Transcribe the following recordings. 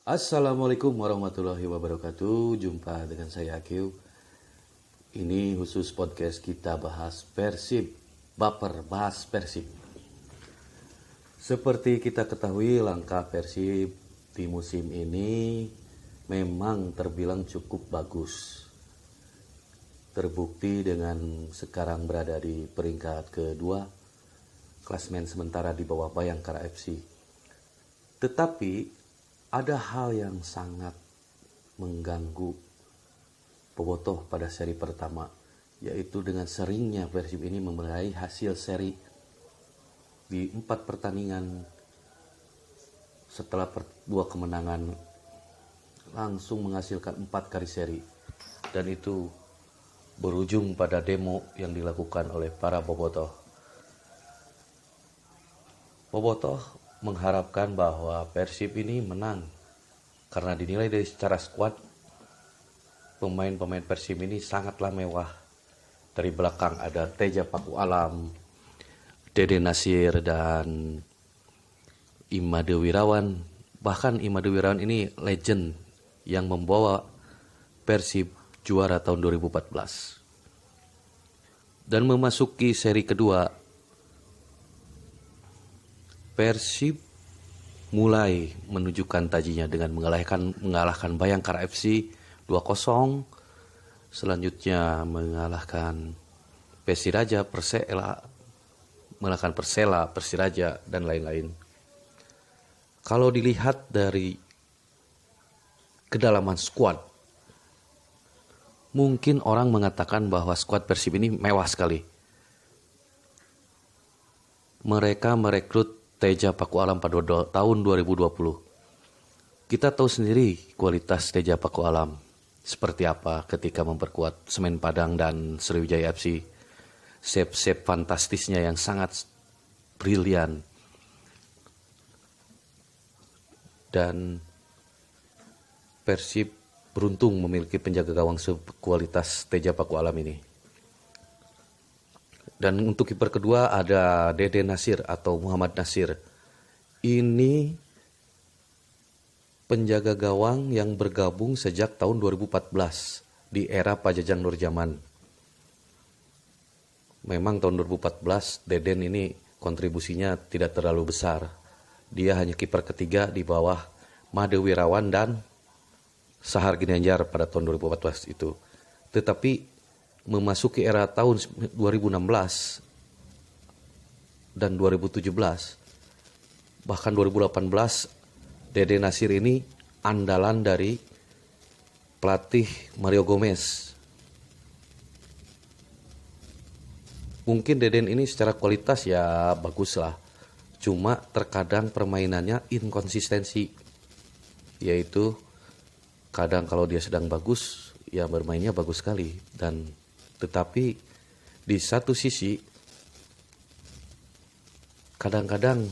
Assalamualaikum warahmatullahi wabarakatuh. Jumpa dengan saya Akil. Ini khusus podcast kita bahas Persib. Baper bahas Persib. Seperti kita ketahui, langkah Persib di musim ini memang terbilang cukup bagus. Terbukti dengan sekarang berada di peringkat kedua, klasmen sementara di bawah Bayangkara FC. Tetapi ada hal yang sangat mengganggu Bobotoh pada seri pertama, yaitu dengan seringnya Persib ini meraih hasil seri di 4 pertandingan setelah 2 kemenangan langsung menghasilkan 4 kali seri, dan itu berujung pada demo yang dilakukan oleh para Bobotoh. Bobotoh mengharapkan bahwa Persib ini menang karena dinilai dari secara skuad pemain-pemain Persib ini sangatlah mewah. Dari belakang ada Teja Paku Alam, Dede Nasir, dan Imade Wirawan. Bahkan Imade Wirawan ini legend yang membawa Persib juara tahun 2014. Dan memasuki seri kedua, Persib mulai menunjukkan tajinya dengan mengalahkan Bayangkara FC 2-0. Selanjutnya mengalahkan Persiraja, mengalahkan Persela, Persiraja, dan lain-lain. Kalau dilihat dari kedalaman skuad, mungkin orang mengatakan bahwa skuad Persib ini mewah sekali. Mereka merekrut Teja Paku Alam pada tahun 2020. Kita tahu sendiri kualitas Teja Paku Alam seperti apa ketika memperkuat Semen Padang dan Sriwijaya FC. Save-save fantastisnya yang sangat brilian. Dan Persib beruntung memiliki penjaga gawang sekualitas Teja Paku Alam ini. Dan untuk kiper kedua ada Dede Nasir atau Muhammad Nasir. Ini penjaga gawang yang bergabung sejak tahun 2014 di era Pak Jajang Nurjaman. Memang tahun 2014 Deden ini kontribusinya tidak terlalu besar. Dia hanya kiper ketiga di bawah Made Wirawan dan Sahar Ginanjar pada tahun 2014 itu. Tetapi memasuki era tahun 2016 dan 2017, bahkan 2018, Dede Nasir ini andalan dari pelatih Mario Gomez. Mungkin Deden ini secara kualitas ya bagus lah. Cuma terkadang permainannya inkonsistensi. Yaitu kadang kalau dia sedang bagus, ya bermainnya bagus sekali. Tetapi di satu sisi kadang-kadang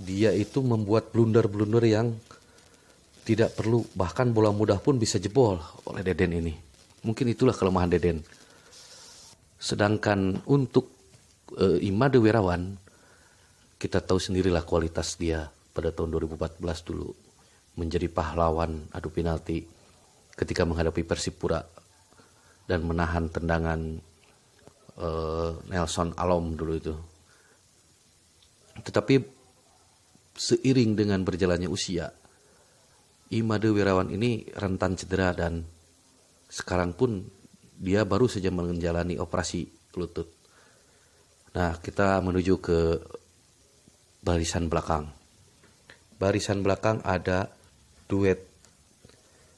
dia itu membuat blunder-blunder yang tidak perlu. Bahkan bola mudah pun bisa jebol oleh Deden ini. Mungkin itulah kelemahan Deden. Sedangkan untuk Imade Wirawan, kita tahu sendirilah kualitas dia pada tahun 2014 dulu. Menjadi pahlawan adu penalti ketika menghadapi Persipura dan menahan tendangan Nelson Alom dulu itu. Tetapi seiring dengan berjalannya usia, Imade Wirawan ini rentan cedera dan sekarang pun dia baru saja menjalani operasi lutut. Nah, kita menuju ke barisan belakang. Barisan belakang ada duet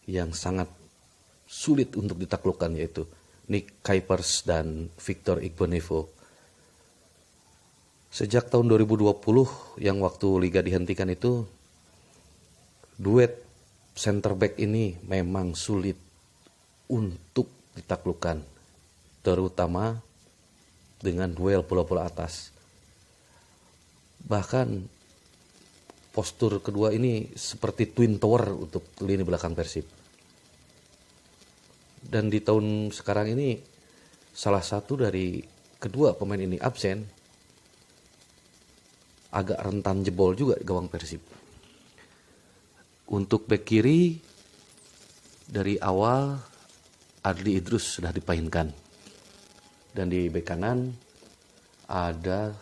yang sangat sulit untuk ditaklukkan, yaitu Nick Kuipers dan Victor Igbonevo. Sejak tahun 2020 yang waktu liga dihentikan itu, duet center back ini memang sulit untuk ditaklukkan, terutama dengan duel bola-bola atas. Bahkan postur kedua ini seperti twin tower untuk lini belakang Persib. Dan di tahun sekarang ini salah satu dari kedua pemain ini absen, agak rentan jebol juga gawang Persib. Untuk bek kiri dari awal Adli Idrus sudah dipainkan. Dan di bek kanan ada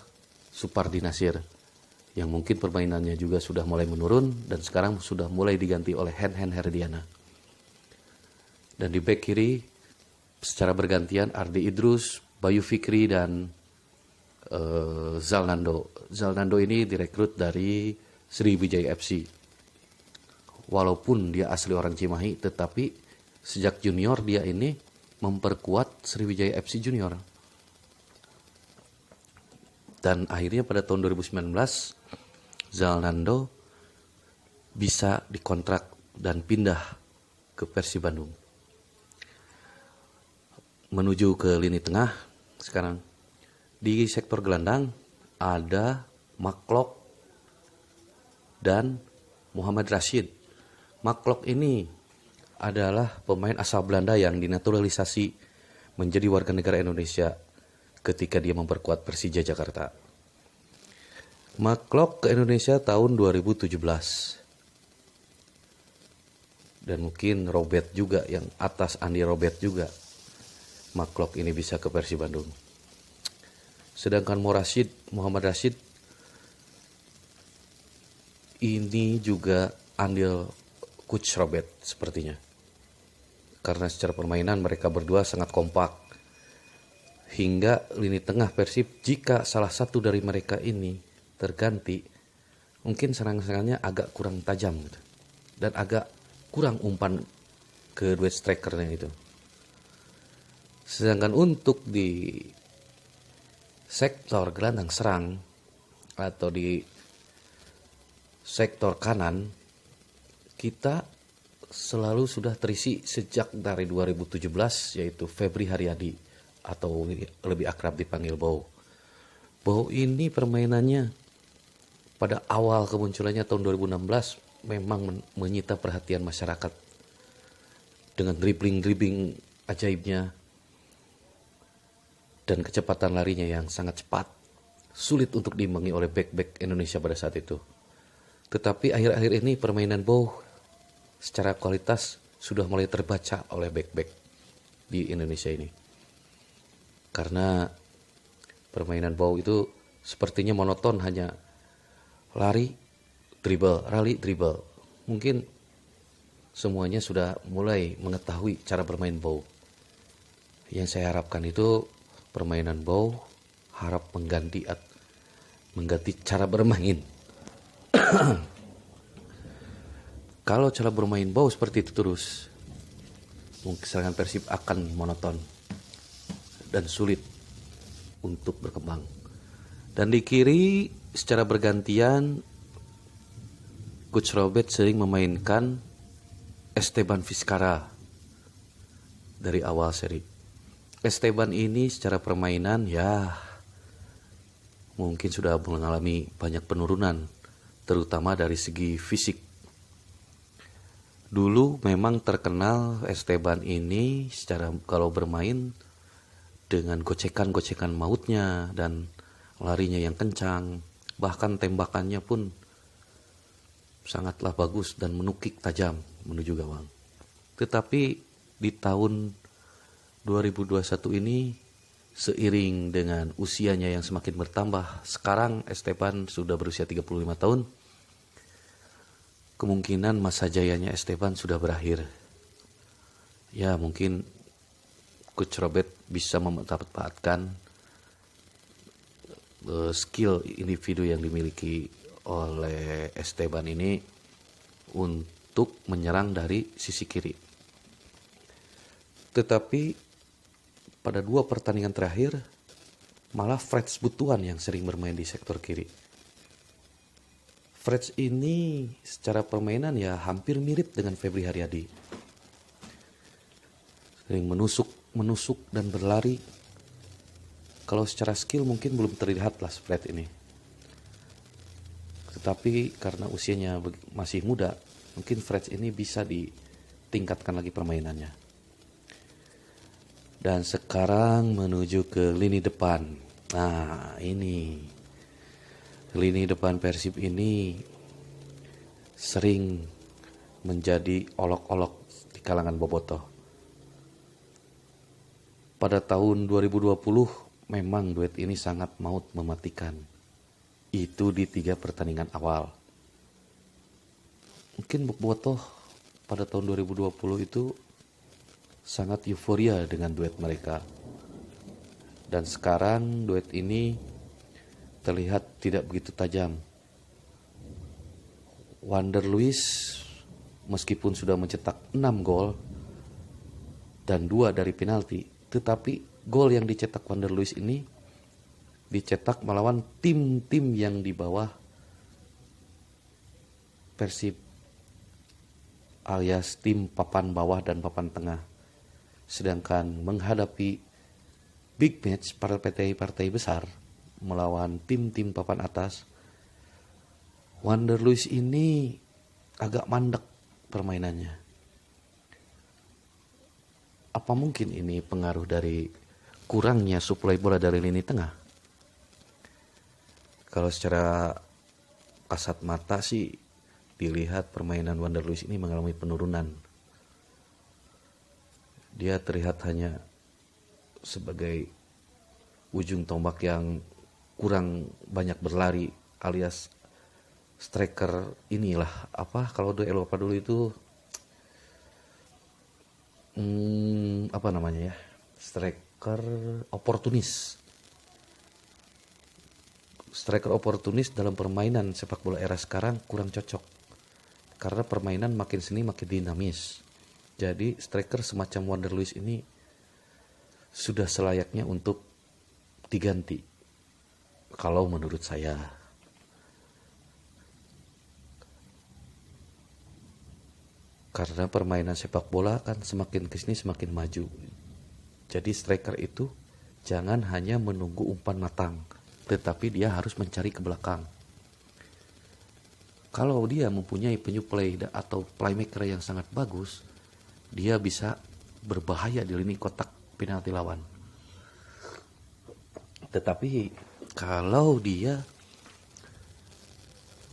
Supardi Nasir yang mungkin permainannya juga sudah mulai menurun dan sekarang sudah mulai diganti oleh Hen Herdiana. Dan di bek kiri secara bergantian Ardi Idrus, Bayu Fikri dan Zalnando. Zalnando ini direkrut dari Sriwijaya FC. Walaupun dia asli orang Cimahi, tetapi sejak junior dia ini memperkuat Sriwijaya FC Junior. Dan akhirnya pada tahun 2019, Zalnando bisa dikontrak dan pindah ke Persib Bandung. Menuju ke lini tengah, sekarang di sektor gelandang ada Maklok dan Muhammad Rashid. Maklok ini adalah pemain asal Belanda yang dinaturalisasi menjadi warga negara Indonesia ketika dia memperkuat Persija Jakarta. Maklok ke Indonesia tahun 2017. Dan mungkin Robert juga, yang atas Andi Robert juga. Maklok ini bisa ke Persib Bandung. Sedangkan Muhammad Rashid ini juga andil Coach Robert sepertinya. Karena secara permainan mereka berdua sangat kompak. Hingga lini tengah Persib, jika salah satu dari mereka ini terganti, mungkin serang-serangannya agak kurang tajam gitu. Dan agak kurang umpan ke duet strikernya itu. Sedangkan untuk di sektor gelandang serang atau di sektor kanan, kita selalu sudah terisi sejak dari 2017, yaitu Febri Haryadi atau lebih akrab dipanggil Bow. Bow ini permainannya pada awal kemunculannya tahun 2016 memang menyita perhatian masyarakat dengan dribbling ajaibnya dan kecepatan larinya yang sangat cepat, sulit untuk diimbangi oleh bek-bek Indonesia pada saat itu. Tetapi akhir-akhir ini permainan Bow secara kualitas sudah mulai terbaca oleh bek-bek di Indonesia ini. Karena permainan Bow itu sepertinya monoton, hanya lari, dribble. Mungkin semuanya sudah mulai mengetahui cara bermain Bow. Yang saya harapkan itu permainan Bow harap mengganti cara bermain. Kalau cara bermain Bow seperti itu terus, mungkin serangan Persib akan monoton dan sulit untuk berkembang. Dan di kiri secara bergantian Coach Robert sering memainkan Esteban Vizcara dari awal seri. Esteban ini secara permainan ya mungkin sudah mengalami banyak penurunan, terutama dari segi fisik. Dulu memang terkenal Esteban ini secara kalau bermain dengan gocekan mautnya dan larinya yang kencang, bahkan tembakannya pun sangatlah bagus dan menukik tajam menuju gawang. Tetapi di tahun 2021 ini seiring dengan usianya yang semakin bertambah, sekarang Esteban sudah berusia 35 tahun. Kemungkinan masa jayanya Esteban sudah berakhir. Ya mungkin Coach Robert bisa memanfaatkan skill individu yang dimiliki oleh Esteban ini untuk menyerang dari sisi kiri. Tetapi pada 2 pertandingan terakhir malah Freds Butuan yang sering bermain di sektor kiri. Freds ini secara permainan ya hampir mirip dengan Febri Haryadi. Sering menusuk dan berlari. Kalau secara skill mungkin belum terlihat lah Freds ini. Tetapi karena usianya masih muda, mungkin Freds ini bisa ditingkatkan lagi permainannya. Dan sekarang menuju ke lini depan. Nah ini lini depan Persib ini sering menjadi olok-olok di kalangan bobotoh. Pada tahun 2020 memang duet ini sangat maut mematikan. Itu di 3 pertandingan awal. Mungkin bobotoh pada tahun 2020 itu sangat euforia dengan duet mereka. Dan sekarang duet ini terlihat tidak begitu tajam. Wander Luiz meskipun sudah mencetak 6 gol dan 2 dari penalti, tetapi gol yang dicetak Wander Luiz ini dicetak melawan tim-tim yang di bawah Persib, alias tim papan bawah dan papan tengah. Sedangkan menghadapi big match para partai besar melawan tim-tim papan atas, Wander Luiz ini agak mandek permainannya. Apa mungkin ini pengaruh dari kurangnya suplai bola dari lini tengah? Kalau secara kasat mata sih dilihat permainan Wander Luiz ini mengalami penurunan. Dia terlihat hanya sebagai ujung tombak yang kurang banyak berlari, alias striker inilah kalau di Eropa dulu itu apa namanya ya, striker oportunis dalam permainan sepak bola era sekarang kurang cocok karena permainan makin sini makin dinamis. Jadi striker semacam Wander Luiz ini sudah selayaknya untuk diganti kalau menurut saya. Karena permainan sepak bola kan semakin kesini semakin maju. Jadi striker itu jangan hanya menunggu umpan matang, tetapi dia harus mencari ke belakang. Kalau dia mempunyai penyuplai atau playmaker yang sangat bagus, dia bisa berbahaya di lini kotak penalti lawan. Tetapi kalau dia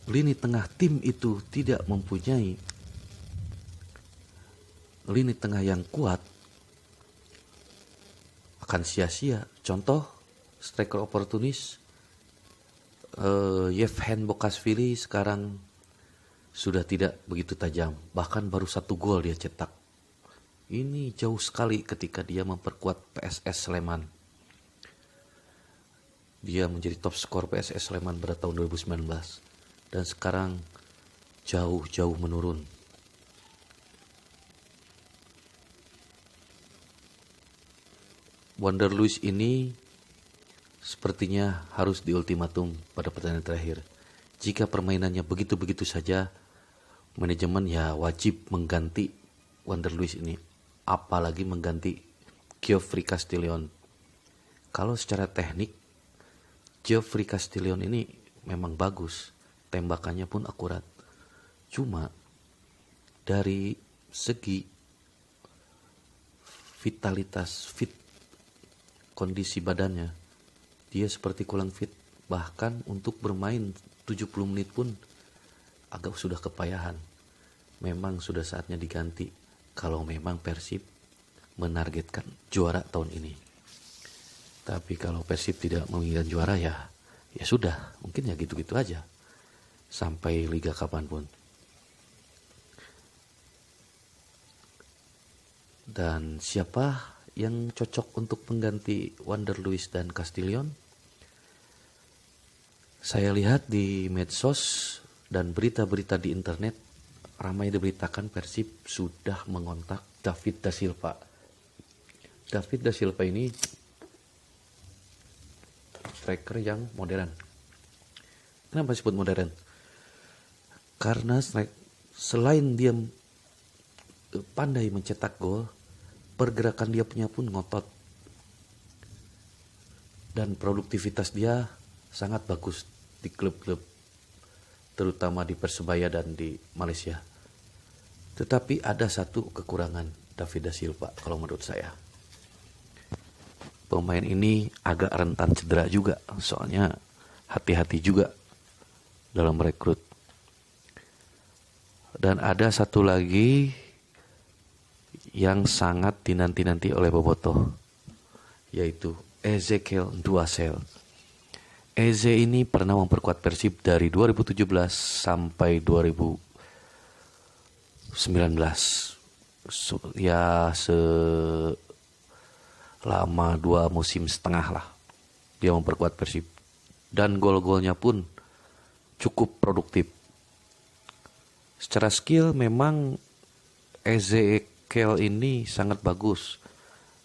lini tengah tim itu tidak mempunyai lini tengah yang kuat, akan sia-sia. Contoh striker oportunis Yevhen Bokashvili sekarang sudah tidak begitu tajam, bahkan baru 1 gol dia cetak. Ini jauh sekali ketika dia memperkuat PSS Sleman. Dia menjadi top skor PSS Sleman pada tahun 2019 dan sekarang jauh menurun. Wander Luiz ini sepertinya harus diultimatum pada pertandingan terakhir. Jika permainannya begitu-begitu saja, manajemen ya wajib mengganti Wander Luiz ini, apalagi mengganti Geoffrey Castillion. Kalau secara teknik Geoffrey Castillion ini memang bagus, tembakannya pun akurat. Cuma dari segi vitalitas, kondisi badannya, dia seperti kurang fit. Bahkan untuk bermain 70 menit pun agak sudah kepayahan. Memang sudah saatnya diganti kalau memang Persib menargetkan juara tahun ini. Tapi kalau Persib tidak menginginkan juara ya sudah, mungkin ya gitu-gitu aja sampai liga kapanpun. Dan siapa yang cocok untuk mengganti Wander Luiz dan Castillion? Saya lihat di medsos dan berita-berita di internet ramai diberitakan Persib sudah mengontak David da Silva. David da Silva ini striker yang modern. Kenapa disebut modern? Karena selain dia pandai mencetak gol, pergerakan dia punya pun ngotot. Dan produktivitas dia sangat bagus di klub-klub, terutama di Persebaya dan di Malaysia. Tetapi ada satu kekurangan David da Silva kalau menurut saya. Pemain ini agak rentan cedera juga, soalnya Dan ada satu lagi yang sangat dinanti-nanti oleh Bobotoh, yaitu Ezekiel Duasel. Eze ini pernah memperkuat Persib dari 2017 sampai 2019. Ya selama 2 musim setengah lah dia memperkuat Persib. Dan gol-golnya pun cukup produktif. Secara skill memang Ezekiel ini sangat bagus.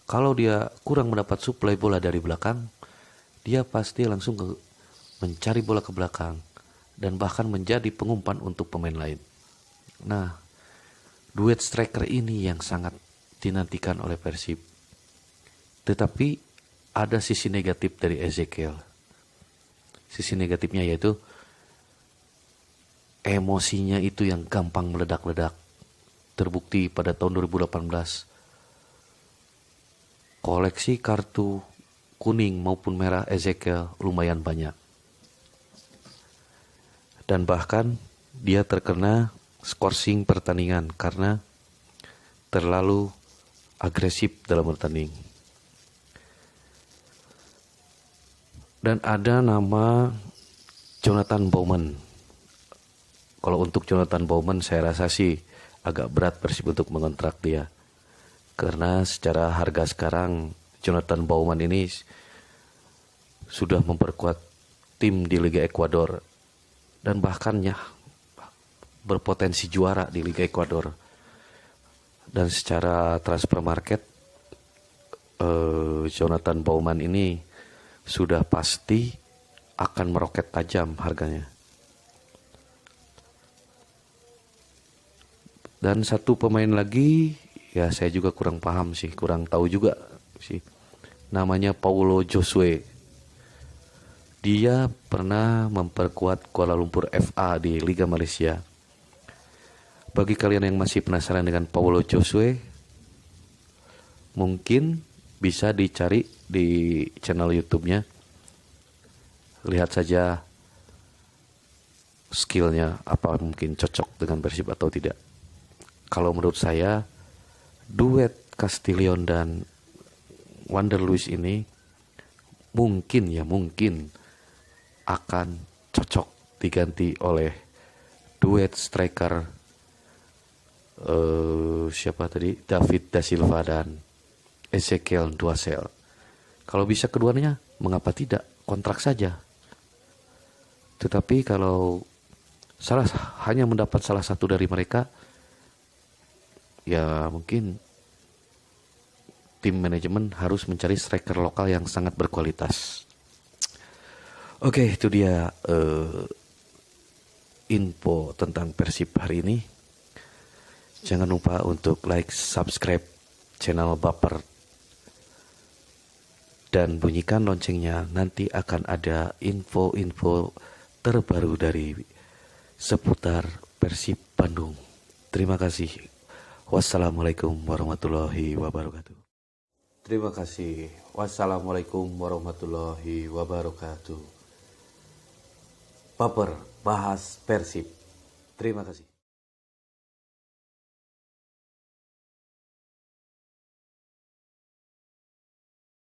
Kalau dia kurang mendapat suplai bola dari belakang, dia pasti langsung mencari bola ke belakang dan bahkan menjadi pengumpan untuk pemain lain. Nah, duet striker ini yang sangat dinantikan oleh Persib. Tetapi ada sisi negatif dari Ezekiel. Sisi negatifnya yaitu emosinya itu yang gampang meledak-ledak. Terbukti pada tahun 2018. Koleksi kartu kuning maupun merah Ezekiel lumayan banyak. Dan bahkan dia terkena skorsing pertandingan karena terlalu agresif dalam bertanding. Dan ada nama Jonathan Baumann. Kalau untuk Jonathan Baumann saya rasa sih agak berat Persib untuk mengontrak dia. Karena secara harga sekarang Jonathan Baumann ini sudah memperkuat tim di Liga Ekuador dan bahkan ya berpotensi juara di Liga Ekuador. Dan secara transfer market Jonathan Baumann ini sudah pasti akan meroket tajam harganya. Dan satu pemain lagi ya saya juga kurang paham sih, kurang tahu juga sih. Namanya Paulo Josue. Dia pernah memperkuat Kuala Lumpur FA di Liga Malaysia. Bagi kalian yang masih penasaran dengan Paulo Josue, mungkin bisa dicari di channel YouTube-nya. Lihat saja skillnya, apa mungkin cocok dengan Persib atau tidak. Kalau menurut saya, duet Castillion dan Wander Luiz ini mungkin akan cocok diganti oleh duet striker David Da Silva dan Ezekiel Duasel. Kalau bisa keduanya, mengapa tidak kontrak saja? Tetapi kalau hanya mendapat salah satu dari mereka, ya mungkin tim manajemen harus mencari striker lokal yang sangat berkualitas. Oke, itu dia info tentang Persib hari ini. Jangan lupa untuk like, subscribe channel Baper, dan bunyikan loncengnya. Nanti akan ada info-info terbaru dari seputar Persib Bandung. Terima kasih. Wassalamualaikum warahmatullahi wabarakatuh. Terima kasih. Wassalamualaikum warahmatullahi wabarakatuh. Baper, bahas Persib. Terima kasih.